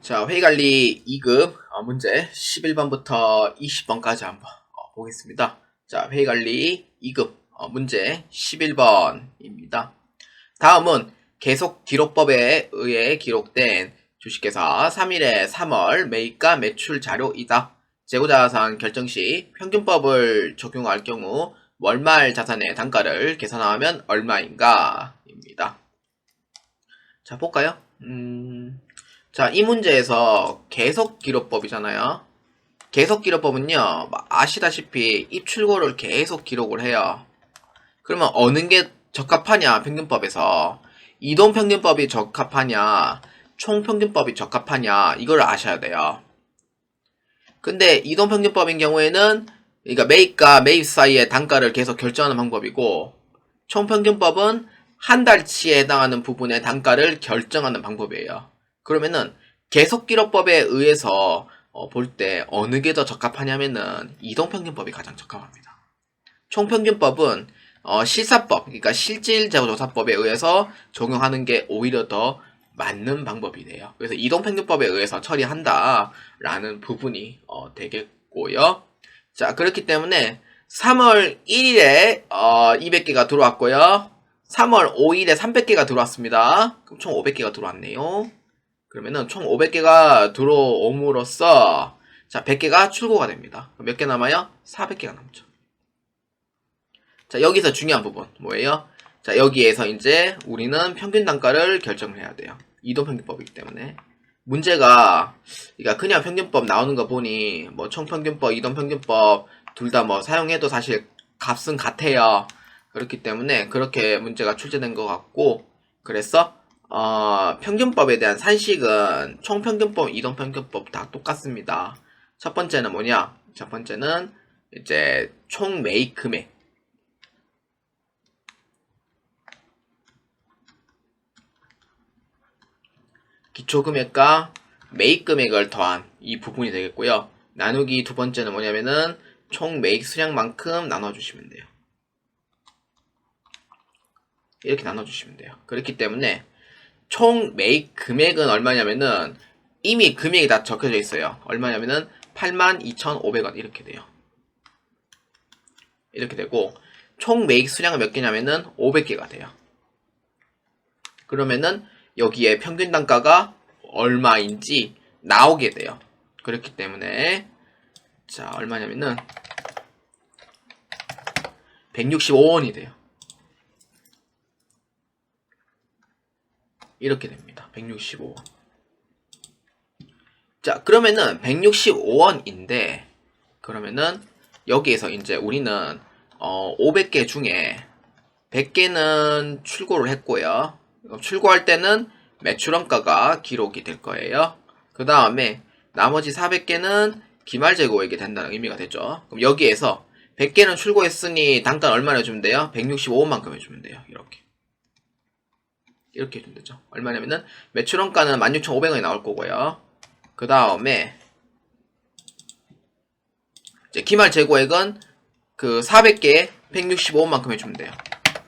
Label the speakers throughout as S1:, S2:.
S1: 자, 회의관리 2급 문제 11번부터 20번까지 한번 보겠습니다. 자, 회의관리 2급 문제 11번입니다. 다음은 계속기록법에 의해 기록된 주식회사 3일의 3월 매입과 매출 자료이다. 재고자산 결정 시 평균법을 적용할 경우 월말 자산의 단가를 계산하면 얼마인가? 입니다. 자, 볼까요? 자, 이 문제에서 계속기록법이잖아요. 계속기록법은요, 아시다시피 입출고를 계속 기록을 해요. 그러면 어느 게 적합하냐, 평균법에서. 이동평균법이 적합하냐, 총평균법이 적합하냐, 이걸 아셔야 돼요. 근데 이동평균법인 경우에는, 그러니까 매입과 매입 사이의 단가를 계속 결정하는 방법이고, 총평균법은 한 달치에 해당하는 부분의 단가를 결정하는 방법이에요. 그러면은 계속기록법에 의해서 볼 때 어느 게 더 적합하냐면은 이동평균법이 가장 적합합니다. 총평균법은 실사법, 그러니까 실질재고조사법에 의해서 적용하는 게 오히려 더 맞는 방법이 돼요. 그래서 이동평균법에 의해서 처리한다라는 부분이 되겠고요. 자, 그렇기 때문에 3월 1일에 200개가 들어왔고요. 3월 5일에 300개가 들어왔습니다. 그럼 총 500개가 들어왔네요. 그러면은 총 500개가 들어옴으로써 자, 100개가 출고가 됩니다. 몇 개 남아요? 400개가 남죠. 자, 여기서 중요한 부분 뭐예요? 자, 여기에서 이제 우리는 평균 단가를 결정을 해야 돼요. 이동평균법이기 때문에. 문제가 그러니까 그냥 평균법 나오는 거 보니 뭐 총평균법, 이동평균법 둘 다 뭐 사용해도 사실 값은 같아요. 그렇기 때문에 그렇게 문제가 출제된 것 같고, 그래서 평균법에 대한 산식은 총평균법, 이동평균법 다 똑같습니다. 첫 번째는 뭐냐? 첫 번째는 이제 총 매입 금액. 기초금액과 매입금액을 더한 이 부분이 되겠고요. 나누기 두 번째는 뭐냐면은 총 매입 수량만큼 나눠주시면 돼요. 이렇게 나눠주시면 돼요. 그렇기 때문에 총 매입 금액은 얼마냐면은 이미 금액이 다 적혀져 있어요. 얼마냐면은 82,500원 이렇게 돼요. 이렇게 되고 총 매입 수량은 몇 개냐면은 500개가 돼요. 그러면은 여기에 평균 단가가 얼마인지 나오게 돼요. 그렇기 때문에 자, 얼마냐면은 165원이 돼요. 이렇게 됩니다. 165원. 자, 그러면은 165원인데 그러면은 여기에서 이제 우리는 500개 중에 100개는 출고를 했고요. 출고할 때는 매출원가가 기록이 될 거예요. 그 다음에 나머지 400개는 기말재고액이 된다는 의미가 되죠. 그럼 여기에서 100개는 출고했으니 단가는 얼마나 해주면 돼요? 165원만큼 해주면 돼요. 이렇게 해주면 되죠. 얼마냐면은 매출원가는 16,500원이 나올 거고요. 그 다음에 이제 기말재고액은 그 400개에 165원만큼 해주면 돼요.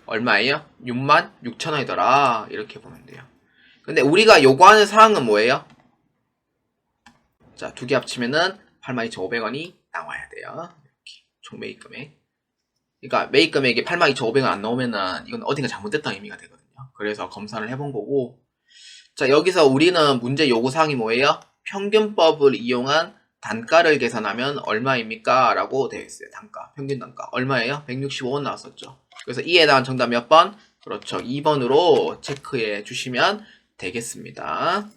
S1: 얼마예요? 66,000원이더라. 이렇게 보면 돼요. 근데 우리가 요구하는 사항은 뭐예요? 자, 두 개 합치면은 82,500원이 나와야 돼요. 이렇게 총 매입금액. 그러니까 매입금액이 82,500원 안 나오면은 이건 어딘가 잘못됐다는 의미가 되거든요. 그래서 검사를 해본 거고. 자, 여기서 우리는 문제 요구사항이 뭐예요? 평균법을 이용한 단가를 계산하면 얼마입니까? 라고 되어 있어요. 단가, 평균 단가. 얼마예요? 165원 나왔었죠. 그래서 이에 대한 정답 몇 번? 그렇죠. 2번으로 체크해 주시면 되겠습니다.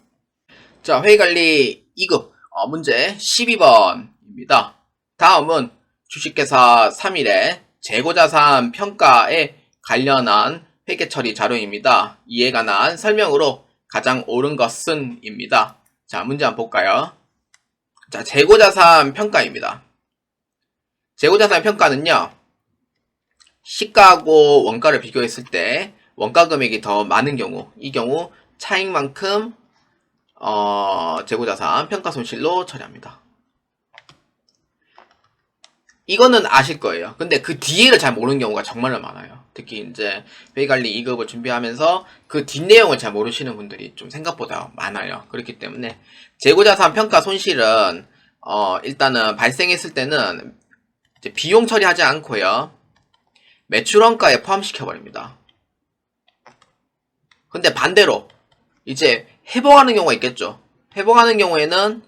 S1: 자, 회의관리 2급 문제 12번입니다. 다음은 주식회사 3일의 재고자산 평가에 관련한 회계처리 자료입니다. 이에 관한 설명으로 가장 옳은 것은 입니다. 자, 문제 한번 볼까요? 자, 재고자산 평가입니다. 재고자산 평가는요, 시가하고 원가를 비교했을 때 원가 금액이 더 많은 경우, 이 경우 차익만큼 재고자산 평가 손실로 처리합니다. 이거는 아실 거예요. 근데 그 뒤를 잘 모르는 경우가 정말 많아요. 특히 이제 회의관리 2급을 준비하면서 그 뒷내용을 잘 모르시는 분들이 좀 생각보다 많아요. 그렇기 때문에 재고자산 평가 손실은 일단은 발생했을 때는 이제 비용 처리하지 않고요. 매출원가에 포함시켜버립니다. 근데 반대로 이제 회복하는 경우가 있겠죠. 회복하는 경우에는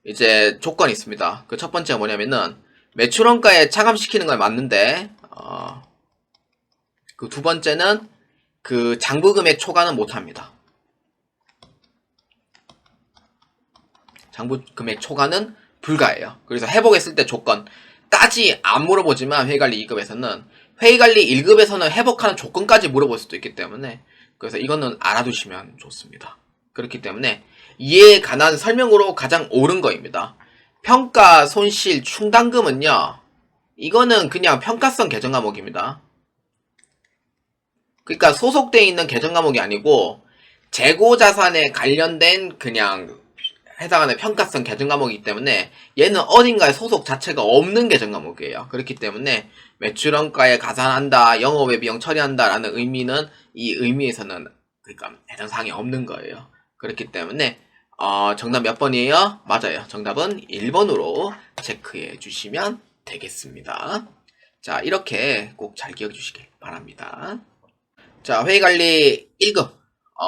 S1: 이제 조건이 있습니다. 그 첫 번째가 뭐냐면은 매출원가에 차감시키는 건 맞는데 그 두 번째는 그 장부금액 초과는 못합니다. 장부금액 초과는 불가해요. 그래서 회복했을 때 조건까지 안 물어보지만 회의관리 2급에서는 회의관리 1급에서는 회복하는 조건까지 물어볼 수도 있기 때문에 그래서 이거는 알아두시면 좋습니다. 그렇기 때문에 이에 관한 설명으로 가장 옳은 거입니다. 평가 손실 충당금은요. 이거는 그냥 평가성 계정 과목입니다. 그러니까 소속되어 있는 계정 과목이 아니고 재고자산에 관련된 그냥 해당하는 평가성 계정 과목이기 때문에 얘는 어딘가에 소속 자체가 없는 계정 과목이에요. 그렇기 때문에 매출원가에 가산한다, 영업외 비용 처리한다 라는 의미는 이 의미에서는 그러니까 해당 사항이 없는 거예요. 그렇기 때문에 정답 몇 번이에요? 맞아요. 정답은 1번으로 체크해 주시면 되겠습니다. 자, 이렇게 꼭 잘 기억해 주시길 바랍니다. 자, 회의관리 1급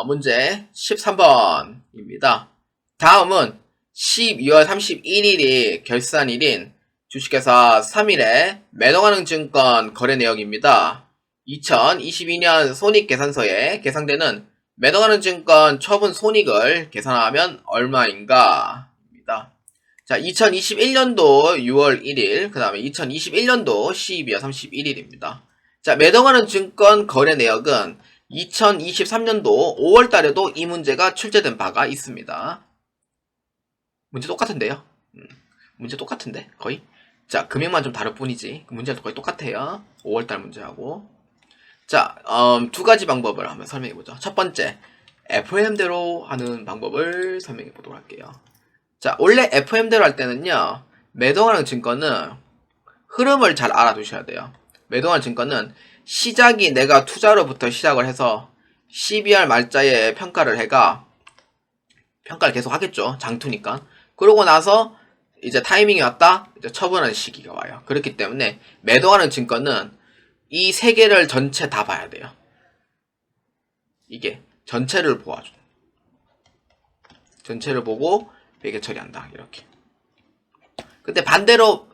S1: 문제 13번입니다. 다음은 12월 31일이 결산일인 주식회사 3일에 매도가능 증권 거래 내역입니다. 2022년 손익계산서에 계상되는 매도가능 증권 처분 손익을 계산하면 얼마인가? 입니다. 자, 2021년도 6월 1일, 그 다음에 2021년도 12월 31일입니다. 자, 매도가능 증권 거래 내역은 2023년도 5월 달에도 이 문제가 출제된 바가 있습니다. 문제 똑같은데요? 문제 똑같은데? 거의? 자, 금액만 좀 다를 뿐이지. 문제도 거의 똑같아요. 5월달 문제하고. 자, 두 가지 방법을 한번 설명해보죠. 첫 번째, FM대로 하는 방법을 설명해보도록 할게요. 자, 원래 FM대로 할 때는요, 매도하는 증권은 흐름을 잘 알아두셔야 돼요. 매도하는 증권은 시작이 내가 투자로부터 시작을 해서 12월 말자에 평가를 해가 평가를 계속 하겠죠. 장투니까. 그러고 나서 이제 타이밍이 왔다. 이제 처분하는 시기가 와요. 그렇기 때문에 매도하는 증권은 이 세 개를 전체 다 봐야 돼요. 이게 전체를 보아줘. 전체를 보고 회계 처리한다. 이렇게. 근데 반대로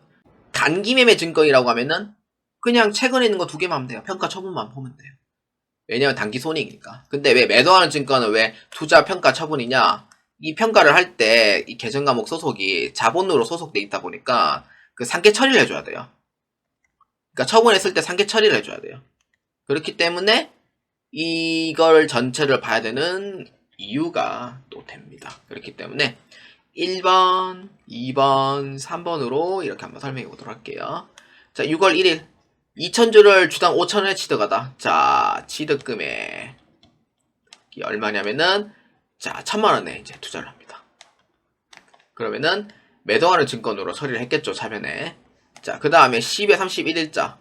S1: 단기 매매 증권이라고 하면은 그냥 최근에 있는 거 두 개만 하면 돼요. 평가 처분만 보면 돼요. 왜냐면 단기 손익이니까. 근데 왜 매도하는 증권은 왜 투자 평가 처분이냐? 이 평가를 할 때 이 계정 과목 소속이 자본으로 소속돼 있다 보니까 그 상계 처리를 해줘야 돼요. 그러니까 처분했을 때 상계 처리를 해줘야 돼요. 그렇기 때문에 이걸 전체를 봐야 되는 이유가 또 됩니다. 그렇기 때문에 1번, 2번, 3번으로 이렇게 한번 설명해 보도록 할게요. 자, 6월 1일 2,000주를 주당 5,000원에 취득하다. 자, 취득금액이 얼마냐면은 자, 1,000만원에 이제 투자를 합니다. 그러면은 매도하는 증권으로 처리를 했겠죠, 차변에. 자, 그 다음에 10에 31일자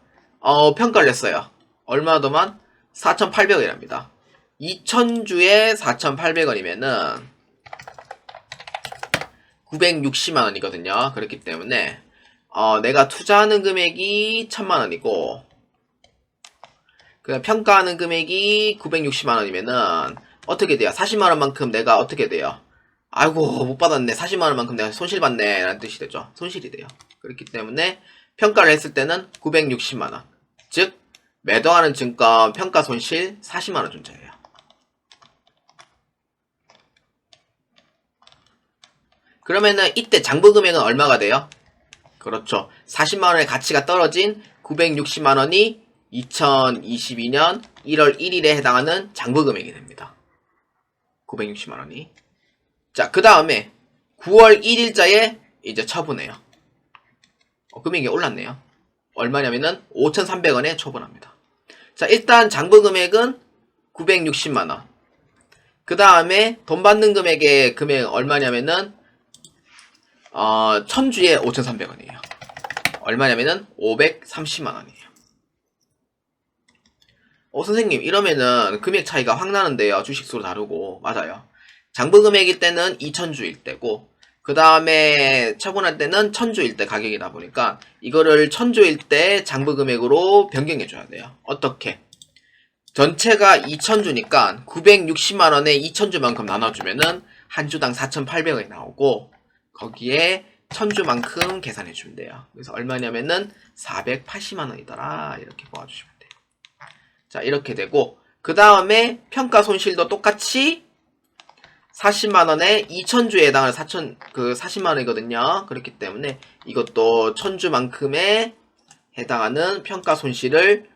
S1: 평가를 했어요. 얼마더만? 4,800원이랍니다. 2,000주에 4,800원이면은 960만원이거든요. 그렇기 때문에 내가 투자하는 금액이 1,000만원이고 그 평가하는 금액이 960만원이면은 어떻게 돼요? 40만원만큼 내가 어떻게 돼요? 아이고 못 받았네. 40만원만큼 내가 손실받네 라는 뜻이 되죠. 손실이 돼요. 그렇기 때문에 평가를 했을 때는 960만원 즉 매도하는 증권 평가 손실 40만원 존재해요. 그러면은 이때 장부 금액은 얼마가 돼요? 그렇죠. 40만원의 가치가 떨어진 960만원이 2022년 1월 1일에 해당하는 장부 금액이 됩니다. 960만원이. 자, 그 다음에 9월 1일자에 이제 처분해요. 금액이 올랐네요. 얼마냐면은 5,300원에 처분합니다. 자, 일단 장부 금액은 960만원. 그 다음에 돈 받는 금액의 금액 얼마냐면은 1,000주에 5,300원이에요. 얼마냐면은 530만 원이에요. 선생님, 이러면은 금액 차이가 확 나는데요. 주식수로 다르고. 맞아요. 장부 금액일 때는 2000주일 때고, 그 다음에 처분할 때는 1000주일 때 가격이다 보니까, 이거를 1000주일 때 장부 금액으로 변경해줘야 돼요. 어떻게? 전체가 2000주니까 960만원에 2000주만큼 나눠주면은 한 주당 4800원이 나오고, 거기에 1000주만큼 계산해주면 돼요. 그래서 얼마냐면은 480만원이더라. 이렇게 모아주시면 돼요. 자, 이렇게 되고, 그 다음에 평가 손실도 똑같이 40만원에 2000주에 해당하는 40만원이거든요. 그렇기 때문에 이것도 1000주만큼에 해당하는 평가 손실을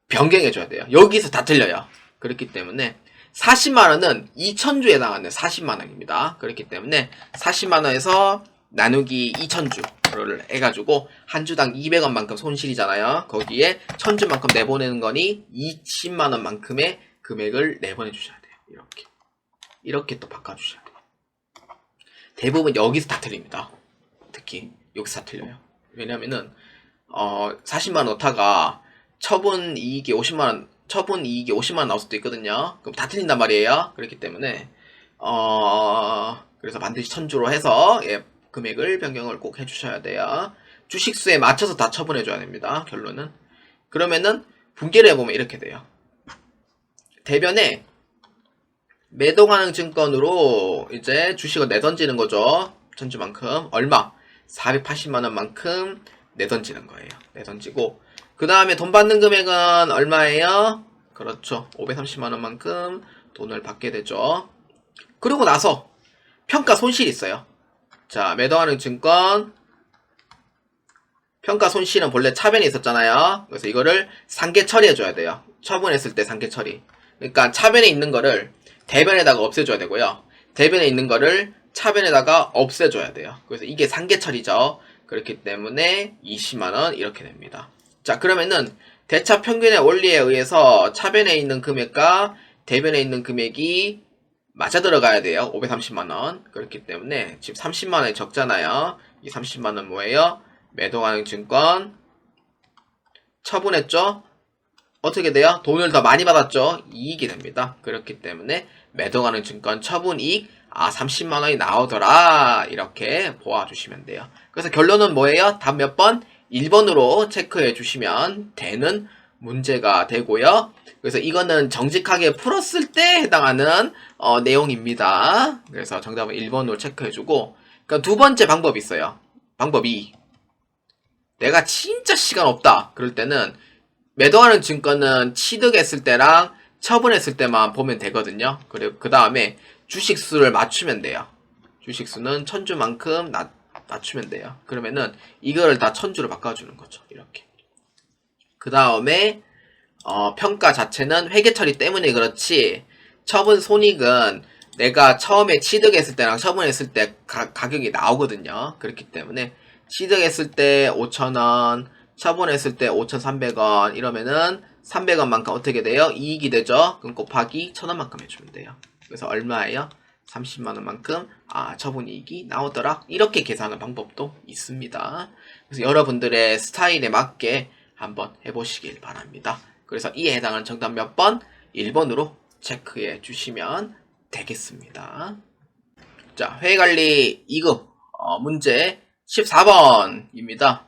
S1: 변경해줘야 돼요. 여기서 다 틀려요. 그렇기 때문에 40만원은 2000주에 해당하는 40만원입니다. 그렇기 때문에 40만원에서 나누기 2000주를 해가지고 한 주당 200원만큼 손실이잖아요. 거기에 1000주만큼 내보내는 거니 20만원만큼의 금액을 내보내 주셔야 돼요. 이렇게 또 바꿔주셔야 돼요. 대부분 여기서 다 틀립니다. 특히 여기서 다 틀려요. 왜냐면은 40만원 놓다가 처분 이익이 50만원 나올 수도 있거든요. 그럼 다 틀린단 말이에요. 그렇기 때문에 그래서 반드시 1000주로 해서 금액을 변경을 꼭 해주셔야 돼요. 주식수에 맞춰서 다 처분해줘야 됩니다. 결론은. 그러면은 분기를 해보면 이렇게 돼요. 대변에 매도 가능 증권으로 이제 주식을 내던지는 거죠. 1000주만큼. 얼마? 480만원만큼 내던지는 거예요. 내던지고, 그 다음에 돈 받는 금액은 얼마예요? 그렇죠. 530만원만큼 돈을 받게 되죠. 그러고 나서 평가 손실이 있어요. 자, 매도하는 증권 평가 손실은 본래 차변에 있었잖아요. 그래서 이거를 상계 처리해줘야 돼요. 처분했을 때 상계 처리. 그러니까 차변에 있는 거를 대변에다가 없애줘야 되고요. 대변에 있는 거를 차변에다가 없애줘야 돼요. 그래서 이게 상계 처리죠. 그렇기 때문에 20만원 이렇게 됩니다. 자, 그러면은 대차 평균의 원리에 의해서 차변에 있는 금액과 대변에 있는 금액이 맞아 들어가야 돼요. 530만원. 그렇기 때문에 지금 30만원이 적잖아요. 이 30만원 뭐예요? 매도 가능 증권 처분했죠? 어떻게 돼요? 돈을 더 많이 받았죠? 이익이 됩니다. 그렇기 때문에 매도 가능 증권 처분이익 30만원이 나오더라. 이렇게 보아주시면 돼요. 그래서 결론은 뭐예요? 답 몇 번? 1번으로 체크해 주시면 되는 문제가 되고요. 그래서 이거는 정직하게 풀었을 때 해당하는 내용입니다. 그래서 정답은 1번으로 체크해주고, 그러니까 두 번째 방법이 있어요. 방법 2. 내가 진짜 시간 없다. 그럴 때는 매도하는 증권은 취득했을 때랑 처분했을 때만 보면 되거든요. 그리고 그 다음에 주식수를 맞추면 돼요. 주식수는 1000주만큼 맞추면 돼요. 그러면은 이거를 다 1000주로 바꿔주는 거죠. 이렇게. 그 다음에 평가 자체는 회계 처리 때문에 그렇지, 처분 손익은 내가 처음에 취득했을 때랑 처분했을 때 가격이 나오거든요. 그렇기 때문에 취득했을 때 5,000원, 처분했을 때 5,300원 이러면은 300원만큼 어떻게 돼요? 이익이 되죠? 그럼 곱하기 1,000원만큼 해주면 돼요. 그래서 얼마예요? 30만원만큼 처분이익이 나오더라. 이렇게 계산하는 방법도 있습니다. 그래서 여러분들의 스타일에 맞게 한번 해보시길 바랍니다. 그래서 이에 해당하는 정답 몇 번? 1번으로 체크해 주시면 되겠습니다. 자, 회계관리 2급 문제 14번입니다.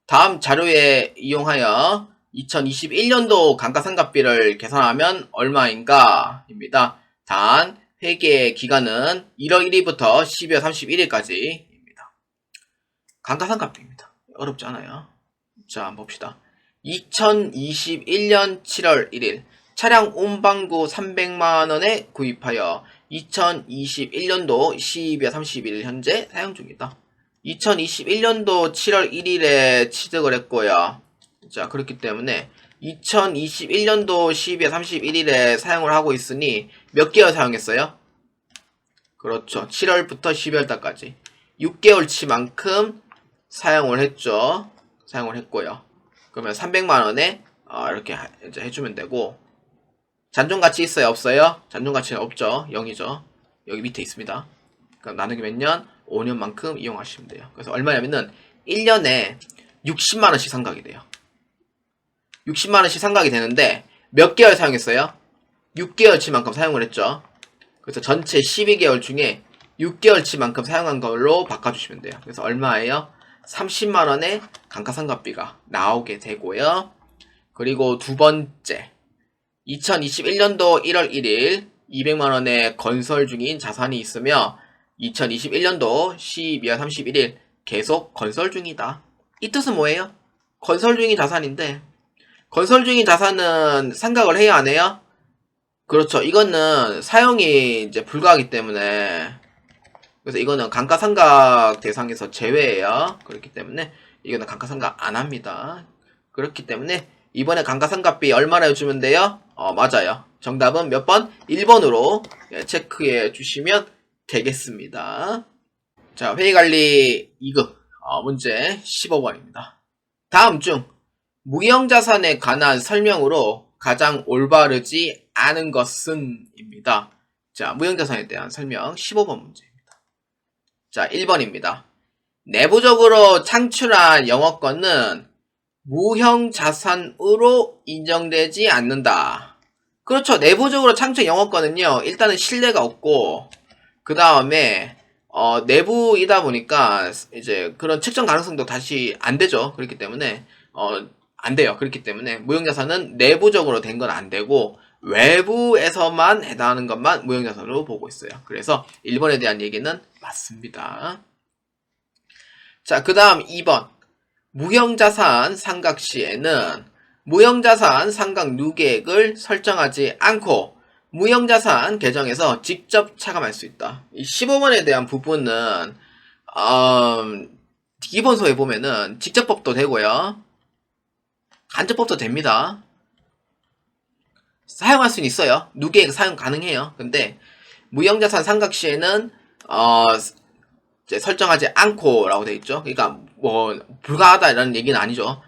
S1: 다음 자료에 이용하여 2021년도 감가상각비를 계산하면 얼마인가? 입니다. 단 회계 기간은 1월 1일부터 12월 31일까지입니다. 감가상각비입니다. 어렵지 않아요. 자, 한번 봅시다. 2021년 7월 1일 차량 운반구 300만원에 구입하여 2021년도 12월 31일 현재 사용 중이다. 2021년도 7월 1일에 취득을 했고요. 자, 그렇기 때문에 2021년도 12월 31일에 사용을 하고 있으니 몇 개월 사용했어요? 그렇죠. 7월부터 12월 달까지 6개월치만큼 사용을 했죠. 사용을 했고요. 그러면 300만원에 이렇게 이제 해주면 되고, 잔존가치 있어요? 없어요? 잔존가치는 없죠. 0이죠. 여기 밑에 있습니다. 그럼 나누기 몇 년? 5년만큼 이용하시면 돼요. 그래서 얼마냐면은 1년에 60만원씩 상각이 돼요. 60만원씩 상각이 되는데 몇 개월 사용했어요? 6개월치만큼 사용을 했죠. 그래서 전체 12개월 중에 6개월치만큼 사용한 걸로 바꿔주시면 돼요. 그래서 얼마예요? 30만원의 감가상각비가 나오게 되고요. 그리고 두 번째, 2021년도 1월 1일 200만원의 건설 중인 자산이 있으며 2021년도 12월 31일 계속 건설 중이다. 이 뜻은 뭐예요? 건설 중인 자산인데 건설 중인 자산은 상각을 해야 안 해요? 그렇죠. 이거는 사용이 이제 불가하기 때문에 그래서 이거는 감가상각 대상에서 제외예요. 그렇기 때문에 이거는 감가상각 안 합니다. 그렇기 때문에 이번에 감가상각비 얼마나 해주면 돼요? 맞아요. 정답은 몇 번? 1번으로 체크해 주시면 되겠습니다. 자, 회의관리 2급 문제 15번입니다. 다음 중 무형자산에 관한 설명으로 가장 올바르지 않은 것은? 입니다. 자, 무형자산에 대한 설명 15번 문제입니다. 자, 1번입니다. 내부적으로 창출한 영업권은 무형자산으로 인정되지 않는다. 그렇죠. 내부적으로 창출 영업권은요, 일단은 신뢰가 없고, 그 다음에, 내부이다 보니까, 이제, 그런 측정 가능성도 다시 안 되죠. 그렇기 때문에, 안 돼요. 그렇기 때문에, 무형자산은 내부적으로 된 건 안 되고, 외부에서만 해당하는 것만 무형자산으로 보고 있어요. 그래서 1번에 대한 얘기는 맞습니다. 자, 그 다음 2번. 무형자산 상각 시에는 무형자산 상각 누계액을 설정하지 않고 무형자산 계정에서 직접 차감할 수 있다. 이 15번에 대한 부분은 기본소에 보면은 직접법도 되고요. 간접법도 됩니다. 사용할 수는 있어요. 누계액 사용 가능해요. 근데 무형자산 상각 시에는 이제 설정하지 않고 라고 되어 있죠. 그러니까 뭐 불가하다 이라는 얘기는 아니죠.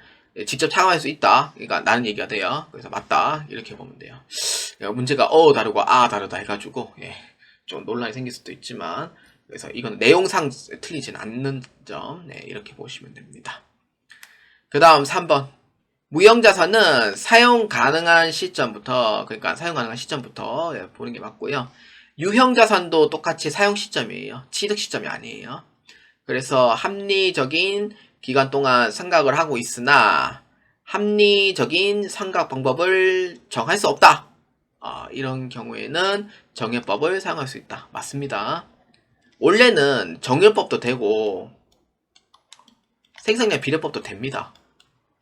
S1: 직접 차감할 수 있다. 그러니까 나는 얘기가 돼요. 그래서 맞다 이렇게 보면 돼요. 문제가 다르고 다르다 해가지고 좀 논란이 생길 수도 있지만 그래서 이건 내용상 틀리진 않는 점 이렇게 보시면 됩니다. 그 다음 3번. 무형자산은 사용 가능한 시점부터 그러니까 사용 가능한 시점부터 보는 게 맞고요. 유형자산도 똑같이 사용 시점이에요. 취득 시점이 아니에요. 그래서 합리적인 기간 동안 상각을 하고 있으나 합리적인 상각 방법을 정할 수 없다. 이런 경우에는 정해법을 사용할 수 있다. 맞습니다. 원래는 정해법도 되고 생산량 비례법도 됩니다.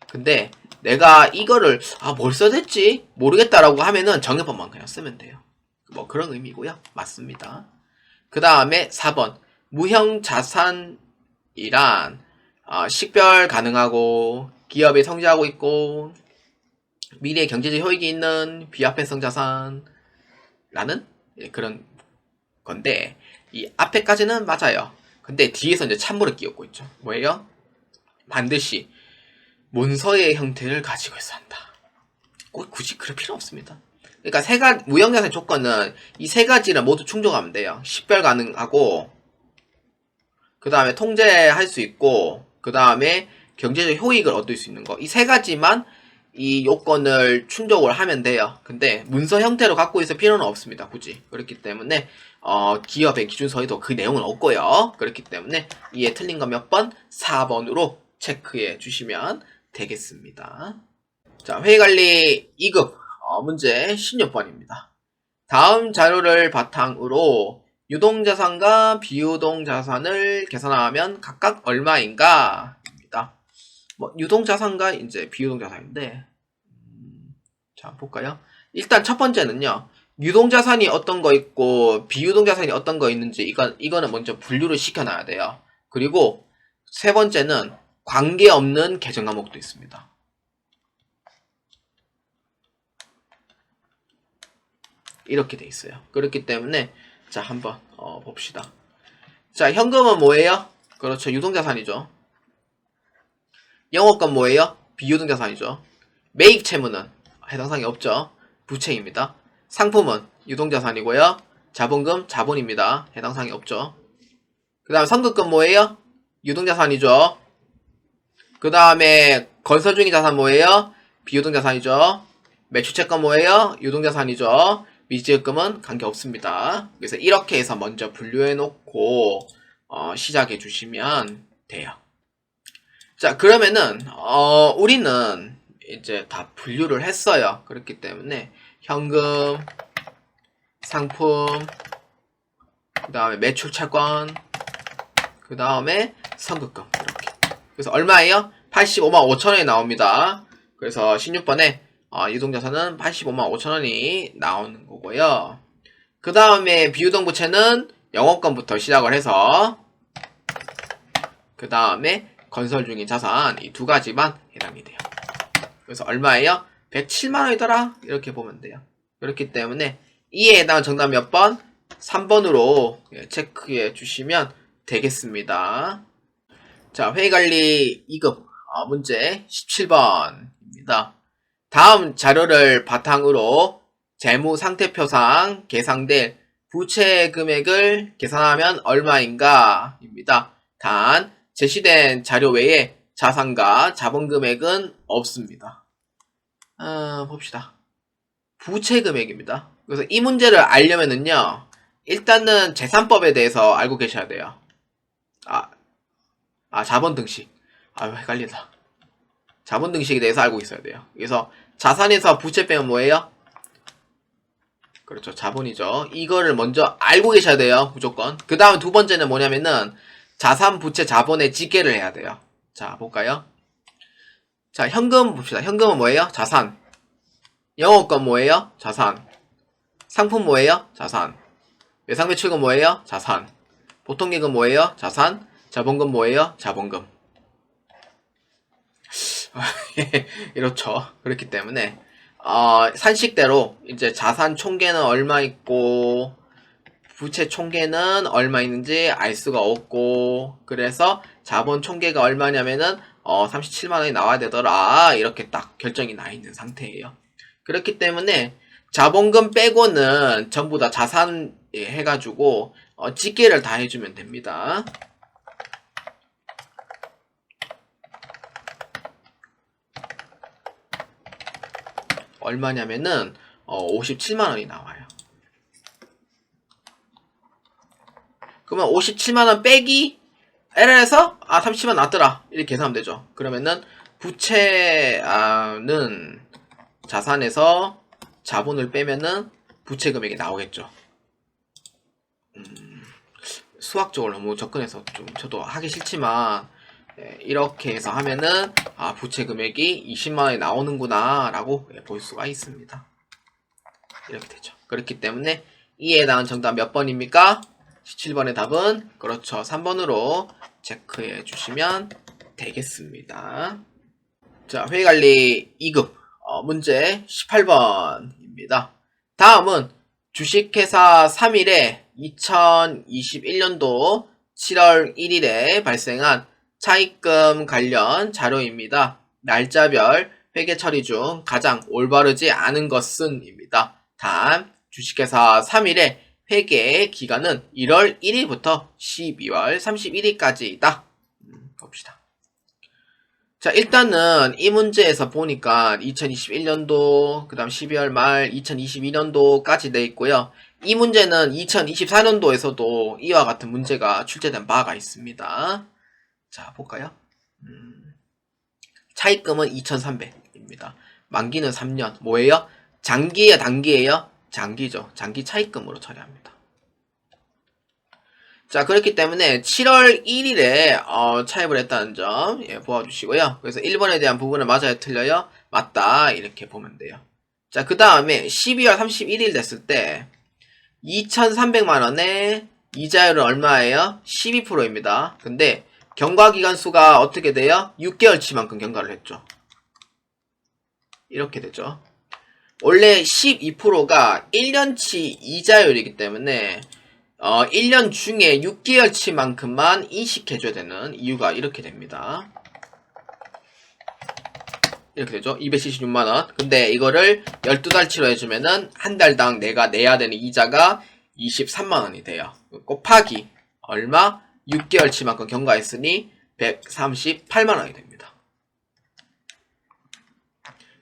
S1: 근데 내가 이거를 뭘 써야 될지 모르겠다라고 하면은 정해법만 그냥 쓰면 돼요. 뭐 그런 의미고요. 맞습니다. 그 다음에 4번. 무형자산이란 식별 가능하고 기업이 성장하고 있고 미래 경제적 효익이 있는 비화폐성 자산라는 그런 건데 이 앞에까지는 맞아요. 근데 뒤에서 이제 찬물을 끼얹고 있죠. 뭐예요? 반드시 문서의 형태를 가지고 있어야 한다. 꼭 굳이 그럴 필요 없습니다. 그러니까 무형자산의 조건은 이 세 가지를 모두 충족하면 돼요. 식별 가능하고 그 다음에 통제할 수 있고 그 다음에 경제적 효익을 얻을 수 있는 거. 이 세 가지만 이 요건을 충족을 하면 돼요. 근데 문서 형태로 갖고 있을 필요는 없습니다. 굳이. 그렇기 때문에 기업의 기준서에도 그 내용은 없고요. 그렇기 때문에 이에 틀린 거 몇 번? 4번으로 체크해 주시면 되겠습니다. 자, 회의관리 2급 문제 16번입니다. 다음 자료를 바탕으로 유동자산과 비유동자산을 계산하면 각각 얼마인가? 입니다. 유동자산과 이제 비유동자산인데, 자, 볼까요? 일단 첫 번째는요, 유동자산이 어떤 거 있고, 비유동자산이 어떤 거 있는지, 이거는 먼저 분류를 시켜놔야 돼요. 그리고 세 번째는 관계없는 계정 과목도 있습니다. 이렇게 돼 있어요. 그렇기 때문에 자 한번 봅시다. 자, 현금은 뭐예요? 그렇죠. 유동자산이죠. 영업권 뭐예요? 비유동자산이죠. 매입 채무는 해당 사항이 없죠. 부채입니다. 상품은 유동자산이고요. 자본금 자본입니다. 해당 사항이 없죠. 그 다음 선급금 뭐예요? 유동자산이죠. 그 다음에 건설 중인 자산 뭐예요? 비유동자산이죠. 매출채권 뭐예요? 유동자산이죠. 미지급금은 관계없습니다. 그래서 이렇게 해서 먼저 분류해 놓고 시작해 주시면 돼요. 자, 그러면은 우리는 이제 다 분류를 했어요. 그렇기 때문에 현금, 상품, 그 다음에 매출채권, 그 다음에 선급금 이렇게. 그래서 얼마예요? 85만 5천원이 나옵니다. 그래서 16번에 유동자산은 85만 5천원이 나오는 거고요. 그 다음에 비유동부채는 영업권부터 시작을 해서 그 다음에 건설 중인 자산 이 두 가지만 해당이 돼요. 그래서 얼마예요? 107만원이더라 이렇게 보면 돼요. 그렇기 때문에 이에 해당하는 정답 몇 번? 3번으로 체크해 주시면 되겠습니다. 자, 회의관리 2급 문제 17번입니다. 다음 자료를 바탕으로 재무상태표상 계상될 부채 금액을 계산하면 얼마인가? 입니다. 단, 제시된 자료 외에 자산과 자본 금액은 없습니다. 봅시다. 부채 금액입니다. 그래서 이 문제를 알려면은요, 일단은 재산법에 대해서 알고 계셔야 돼요. 자본 등식. 헷갈린다. 자본 등식에 대해서 알고 있어야 돼요. 그래서 자산에서 부채 빼면 뭐예요? 그렇죠. 자본이죠. 이거를 먼저 알고 계셔야 돼요. 무조건. 그 다음 두 번째는 뭐냐면은 자산, 부채, 자본의 직계를 해야 돼요. 자, 볼까요? 자, 현금 봅시다. 현금은 뭐예요? 자산. 영업권 뭐예요? 자산. 상품 뭐예요? 자산. 외상매출금 뭐예요? 자산. 보통예금 뭐예요? 자산. 자본금 뭐예요? 자본금. 이렇죠. 그렇기 때문에 산식대로 이제 자산 총계는 얼마 있고 부채 총계는 얼마 있는지 알 수가 없고, 그래서 자본 총계가 얼마냐면은 37만원이 나와야 되더라 이렇게 딱 결정이 나 있는 상태예요. 그렇기 때문에 자본금 빼고는 전부 다 자산 해가지고 직계를 다 해주면 됩니다. 얼마냐면은 57만원이 나와요. 그러면 57만원 빼기 LL에서 37만원 났더라 이렇게 계산하면 되죠. 그러면은 부채는 자산에서 자본을 빼면은 부채 금액이 나오겠죠. 수학적으로 너무 접근해서 좀 저도 하기 싫지만 이렇게 해서 하면은 부채 금액이 20만원이 나오는구나 라고 볼 수가 있습니다. 이렇게 되죠. 그렇기 때문에 이에 해당하는 정답 몇 번입니까? 17번의 답은 그렇죠. 3번으로 체크해 주시면 되겠습니다. 자, 회의관리 2급 문제 18번입니다. 다음은 주식회사 3일에 2021년도 7월 1일에 발생한 차입금 관련 자료입니다. 날짜별 회계 처리 중 가장 올바르지 않은 것은 입니다. 단, 주식회사 3일에 회계 기간은 1월 1일부터 12월 31일까지이다. 봅시다. 자, 일단은 이 문제에서 보니까 2021년도, 그 다음 12월 말 2022년도까지 돼 있고요. 이 문제는 2024년도에서도 이와 같은 문제가 출제된 바가 있습니다. 자, 볼까요? 차입금은 2,300입니다. 만기는 3년. 뭐예요? 장기예요, 단기예요? 장기죠. 장기 차입금으로 처리합니다. 자, 그렇기 때문에 7월 1일에 차입을 했다는 점 보아주시고요. 그래서 1번에 대한 부분은 맞아요, 틀려요? 맞다, 이렇게 보면 돼요. 자, 그 다음에 12월 31일 됐을 때 2,300만원에 이자율은 얼마예요? 12%입니다. 근데 경과기간 수가 어떻게 돼요? 6개월치만큼 경과를 했죠. 이렇게 되죠. 원래 12%가 1년치 이자율이기 때문에 1년 중에 6개월치만큼만 인식해줘야 되는 이유가 이렇게 됩니다. 이렇게 되죠. 276만원. 근데 이거를 12달치로 해주면은 한 달당 내가 내야 되는 이자가 23만원이 돼요. 곱하기 얼마? 6개월치만큼 경과했으니 138만원이 됩니다.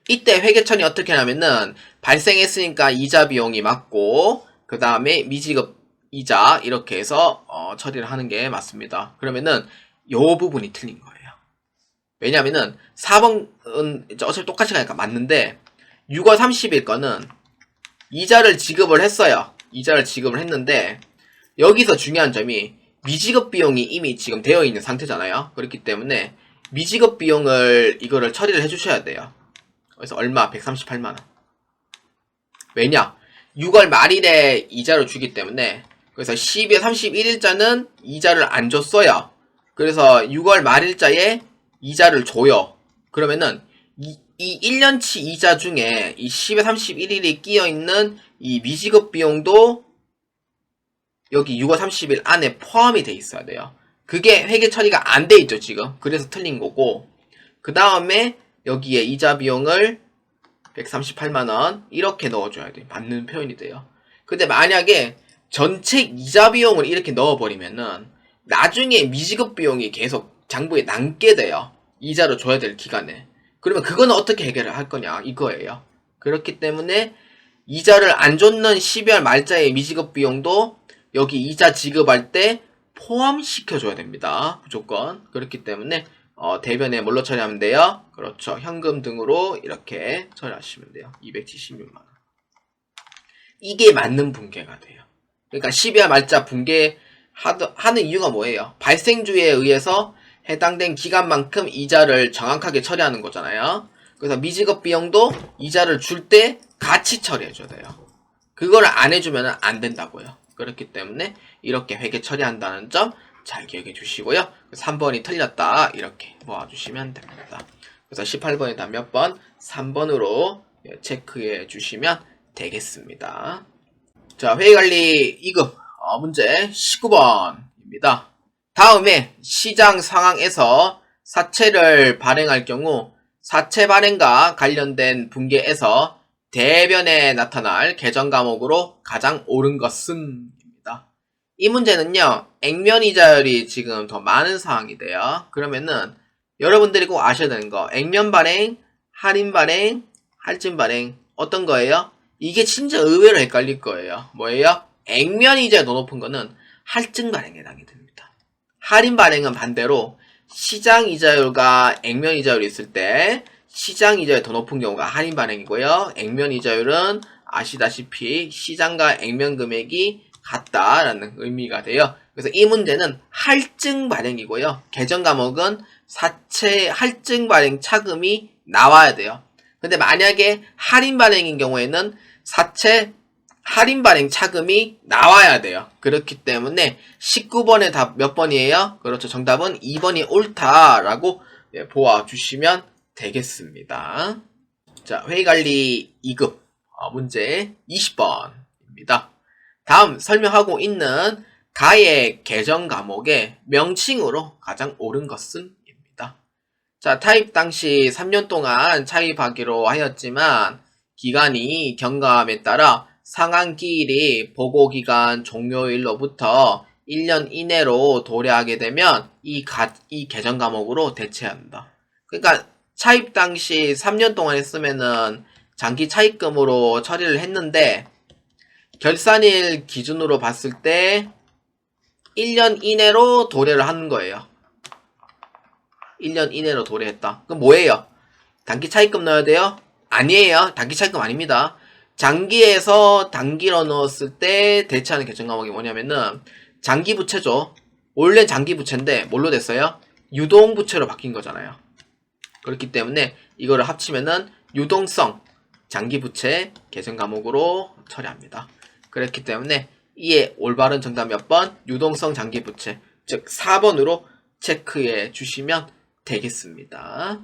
S1: 이때 회계 처리 어떻게 하냐면은 발생했으니까 이자 비용이 맞고 그 다음에 미지급 이자 이렇게 해서 처리를 하는 게 맞습니다. 그러면은 요 부분이 틀린 거예요. 왜냐면은 4번은 어차피 똑같이 가니까 맞는데 6월 30일 거는 이자를 지급을 했어요. 이자를 지급을 했는데 여기서 중요한 점이 미지급 비용이 이미 지금 되어 있는 상태잖아요. 그렇기 때문에 미지급 비용을 이거를 처리를 해주셔야 돼요. 그래서 얼마? 138만원. 왜냐? 6월 말일에 이자를 주기 때문에 그래서 12월 31일자는 이자를 안 줬어요. 그래서 6월 말일자에 이자를 줘요. 그러면은 이 1년치 이자 중에 이 10월 31일이 끼어있는 이 미지급 비용도 여기 6월 30일 안에 포함이 돼 있어야 돼요. 그게 회계 처리가 안 돼 있죠, 지금. 그래서 틀린 거고. 그 다음에 여기에 이자 비용을 138만원 이렇게 넣어줘야 돼요. 맞는 표현이 돼요. 근데 만약에 전체 이자 비용을 이렇게 넣어버리면은 나중에 미지급 비용이 계속 장부에 남게 돼요. 이자를 줘야 될 기간에. 그러면 그거는 어떻게 해결을 할 거냐 이거예요. 그렇기 때문에 이자를 안 줬는 12월 말자의 미지급 비용도 여기 이자 지급할 때 포함시켜줘야 됩니다. 무조건. 그렇기 때문에 대변에 뭘로 처리하면 돼요? 그렇죠. 현금 등으로 이렇게 처리하시면 돼요. 276만원. 이게 맞는 분계가 돼요. 그러니까 12월 말자 분계하는 이유가 뭐예요? 발생주에 의해서 해당된 기간만큼 이자를 정확하게 처리하는 거잖아요. 그래서 미지급 비용도 이자를 줄 때 같이 처리해줘야 돼요. 그걸 안 해주면 안 된다고요. 그렇기 때문에 이렇게 회계 처리한다는 점 잘 기억해 주시고요. 3번이 틀렸다 이렇게 모아주시면 됩니다. 그래서 18번에 다 몇 번? 3번으로 체크해 주시면 되겠습니다. 자, 회계관리 2급 문제 19번입니다. 다음에 시장 상황에서 사채를 발행할 경우 사채 발행과 관련된 분계에서 대변에 나타날 계정 과목으로 가장 옳은 것은 입니다. 이 문제는요, 액면이자율이 지금 더 많은 상황이 돼요. 그러면은 여러분들이 꼭 아셔야 되는 거, 액면 발행, 할인 발행, 할증 발행 어떤 거예요? 이게 진짜 의외로 헷갈릴 거예요. 뭐예요? 액면 이자율이 더 높은 거는 할증 발행에 해당이 됩니다. 할인 발행은 반대로 시장 이자율과 액면 이자율이 있을 때 시장 이자율이 더 높은 경우가 할인 발행이고요. 액면 이자율은 아시다시피 시장과 액면 금액이 같다라는 의미가 돼요. 그래서 이 문제는 할증 발행이고요. 계정 과목은 사채 할증 발행 차금이 나와야 돼요. 근데 만약에 할인 발행인 경우에는 사채 할인 발행 차금이 나와야 돼요. 그렇기 때문에 19번의 답 몇 번이에요? 그렇죠. 정답은 2번이 옳다라고 보아주시면 되겠습니다. 자, 회의관리 2급 문제 20번입니다. 다음 설명하고 있는 가의 계정 과목의 명칭으로 가장 옳은 것은 입니다. 자, 타입 당시 3년 동안 차입하기로 하였지만 기간이 경감에 따라 상한기일이 보고기간 종료일로부터 1년 이내로 도래하게 되면 이 계정 과목으로 대체한다. 그러니까 차입 당시 3년 동안 했으면은 장기 차입금으로 처리를 했는데 결산일 기준으로 봤을 때 1년 이내로 도래를 하는 거예요. 1년 이내로 도래했다. 그럼 뭐예요? 단기 차입금 넣어야 돼요? 아니에요. 단기 차입금 아닙니다. 장기에서 단기로 넣었을 때 대체하는 계정 과목이 뭐냐면은 장기 부채죠. 원래 장기 부채인데 뭘로 됐어요? 유동 부채로 바뀐 거잖아요. 그렇기 때문에 이거를 합치면은 유동성 장기 부채 계정 과목으로 처리합니다. 그렇기 때문에 이에 올바른 정답 몇 번? 유동성 장기 부채, 즉 4번으로 체크해 주시면 되겠습니다.